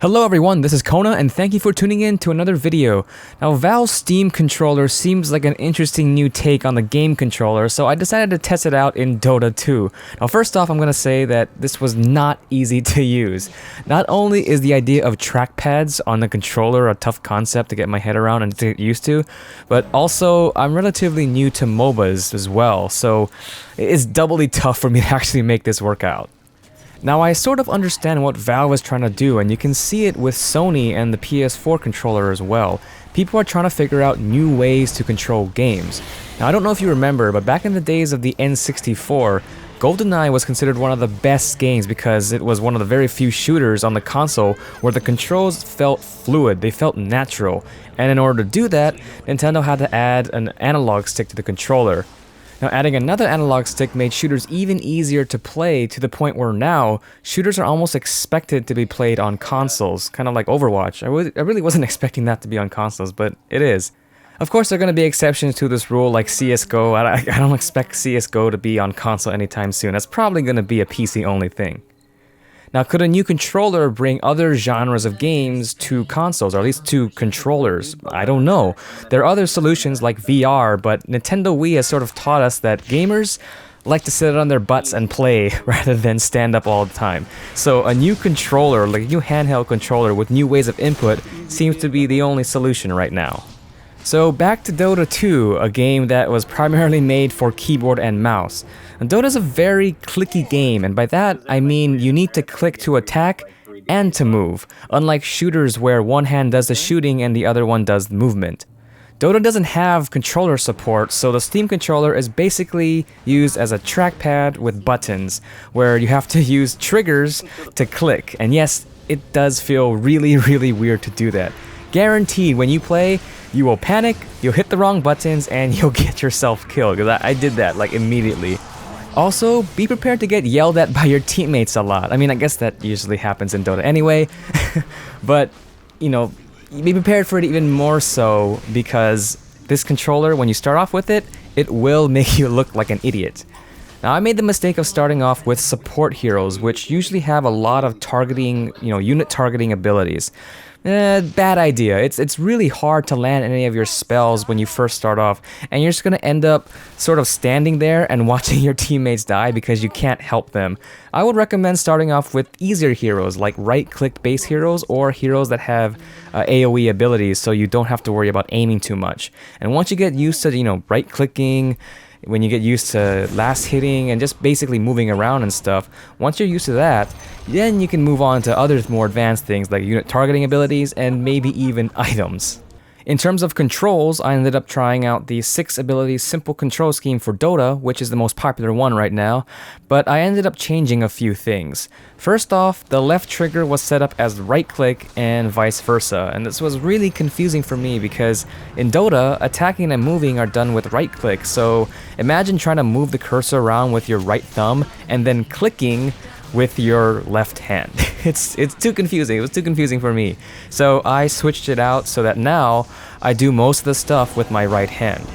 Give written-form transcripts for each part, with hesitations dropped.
Hello everyone, this is Kona and thank you for tuning in to another video. Now Valve's Steam controller seems like an interesting new take on the game controller, so I decided to test it out in Dota 2. Now first off, I'm gonna say that this was not easy to use. Not only is the idea of trackpads on the controller a tough concept to get my head around and to get used to, but also I'm relatively new to MOBAs as well, so it's doubly tough for me to actually make this work out. Now I sort of understand what Valve is trying to do, and you can see it with Sony and the PS4 controller as well. People are trying to figure out new ways to control games. Now I don't know if you remember, but back in the days of the N64, GoldenEye was considered one of the best games because it was one of the very few shooters on the console where the controls felt fluid, they felt natural. And in order to do that, Nintendo had to add an analog stick to the controller. Now adding another analog stick made shooters even easier to play to the point where now, shooters are almost expected to be played on consoles, kind of like Overwatch. I really wasn't expecting that to be on consoles, but it is. Of course there are going to be exceptions to this rule like CSGO. I don't expect CSGO to be on console anytime soon. That's probably going to be a PC only thing. Now, could a new controller bring other genres of games to consoles, or at least to controllers? I don't know. There are other solutions like VR, but Nintendo Wii has sort of taught us that gamers like to sit on their butts and play rather than stand up all the time. So a new controller, like a new handheld controller with new ways of input, seems to be the only solution right now. So back to Dota 2, a game that was primarily made for keyboard and mouse. And Dota is a very clicky game, and by that I mean you need to click to attack and to move, unlike shooters where one hand does the shooting and the other one does the movement. Dota doesn't have controller support, so the Steam controller is basically used as a trackpad with buttons, where you have to use triggers to click, and yes, it does feel really weird to do that. Guaranteed, when you play, you will panic, you'll hit the wrong buttons, and you'll get yourself killed, because I did that like immediately. Also, be prepared to get yelled at by your teammates a lot. I mean, I guess that usually happens in Dota anyway, but, you know, be prepared for it even more so, because this controller, when you start off with it, it will make you look like an idiot. Now, I made the mistake of starting off with support heroes, which usually have a lot of targeting, unit targeting abilities. Bad idea. It's really hard to land any of your spells when you first start off, and you're just gonna end up sort of standing there and watching your teammates die because you can't help them. I would recommend starting off with easier heroes like right-click based heroes or heroes that have AoE abilities, so you don't have to worry about aiming too much. And once you get used to, right-clicking, when you get used to last hitting and just basically moving around and stuff, once you're used to that, then you can move on to other more advanced things like unit targeting abilities and maybe even items. In terms of controls, I ended up trying out the 6 abilities simple control scheme for Dota, which is the most popular one right now, but I ended up changing a few things. First off, the left trigger was set up as right click and vice versa, and this was really confusing for me because in Dota, attacking and moving are done with right click, so imagine trying to move the cursor around with your right thumb and then clicking with your left hand. It's too confusing. It was too confusing for me. So I switched it out so that now I do most of the stuff with my right hand.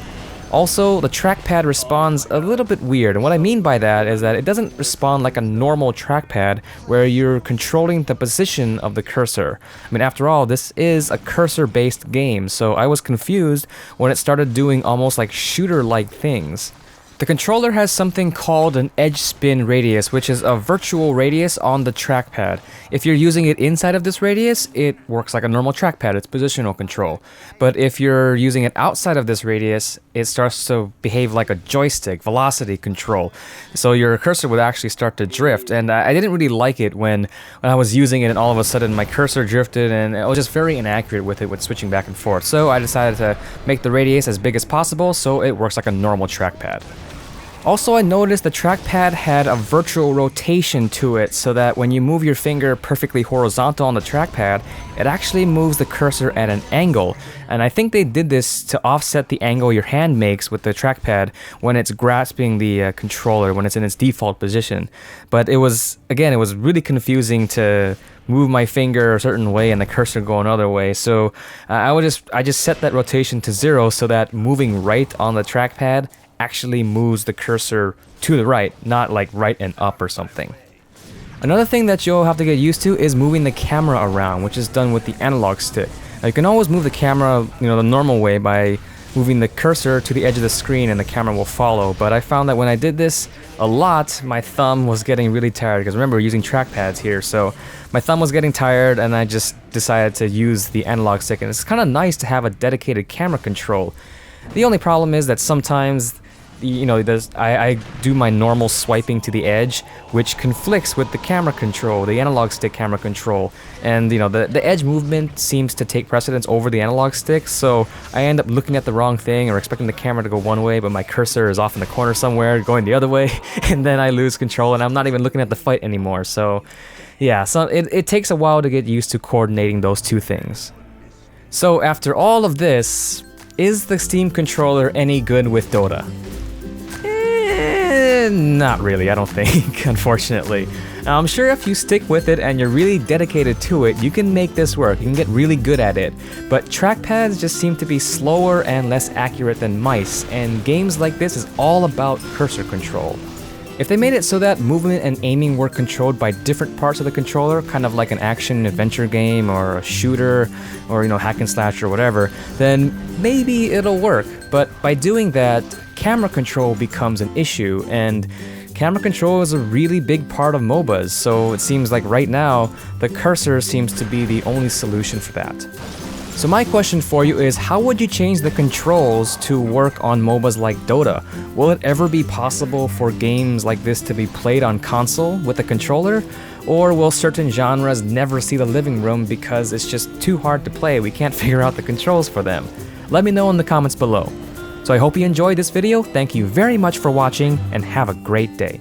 Also, the trackpad responds a little bit weird, and what I mean by that is that it doesn't respond like a normal trackpad where you're controlling the position of the cursor. I mean, after all, this is a cursor-based game, so I was confused when it started doing almost like shooter-like things. The controller has something called an edge spin radius, which is a virtual radius on the trackpad. If you're using it inside of this radius, it works like a normal trackpad, it's positional control. But if you're using it outside of this radius, it starts to behave like a joystick, velocity control. So your cursor would actually start to drift, and I didn't really like it when I was using it and all of a sudden my cursor drifted and it was just very inaccurate with it with switching back and forth. So I decided to make the radius as big as possible so it works like a normal trackpad. Also, I noticed the trackpad had a virtual rotation to it so that when you move your finger perfectly horizontal on the trackpad, it actually moves the cursor at an angle. And I think they did this to offset the angle your hand makes with the trackpad when it's grasping the controller, when it's in its default position. But it was really confusing to move my finger a certain way and the cursor go another way. So I just set that rotation to 0 so that moving right on the trackpad actually moves the cursor to the right, not like right and up or something. Another thing that you'll have to get used to is moving the camera around, which is done with the analog stick. Now, you can always move the camera, the normal way by moving the cursor to the edge of the screen and the camera will follow, but I found that when I did this a lot, my thumb was getting really tired, because remember, we're using trackpads here, so my thumb was getting tired and I just decided to use the analog stick, and it's kind of nice to have a dedicated camera control. The only problem is that sometimes I do my normal swiping to the edge, which conflicts with the camera control, the analog stick camera control, and the edge movement seems to take precedence over the analog stick, so I end up looking at the wrong thing or expecting the camera to go one way, but my cursor is off in the corner somewhere going the other way, and then I lose control and I'm not even looking at the fight anymore. So yeah, it takes a while to get used to coordinating those two things. So after all of this, is the Steam controller any good with Dota? Not really, I don't think, unfortunately. Now, I'm sure if you stick with it and you're really dedicated to it, you can make this work, you can get really good at it. But trackpads just seem to be slower and less accurate than mice, and games like this is all about cursor control. If they made it so that movement and aiming were controlled by different parts of the controller, kind of like an action-adventure game or a shooter or, hack and slash or whatever, then maybe it'll work. But by doing that, camera control becomes an issue, and camera control is a really big part of MOBAs, so it seems like right now, the cursor seems to be the only solution for that. So my question for you is, how would you change the controls to work on MOBAs like Dota? Will it ever be possible for games like this to be played on console with a controller? Or will certain genres never see the living room because it's just too hard to play, we can't figure out the controls for them? Let me know in the comments below. So I hope you enjoyed this video, thank you very much for watching, and have a great day.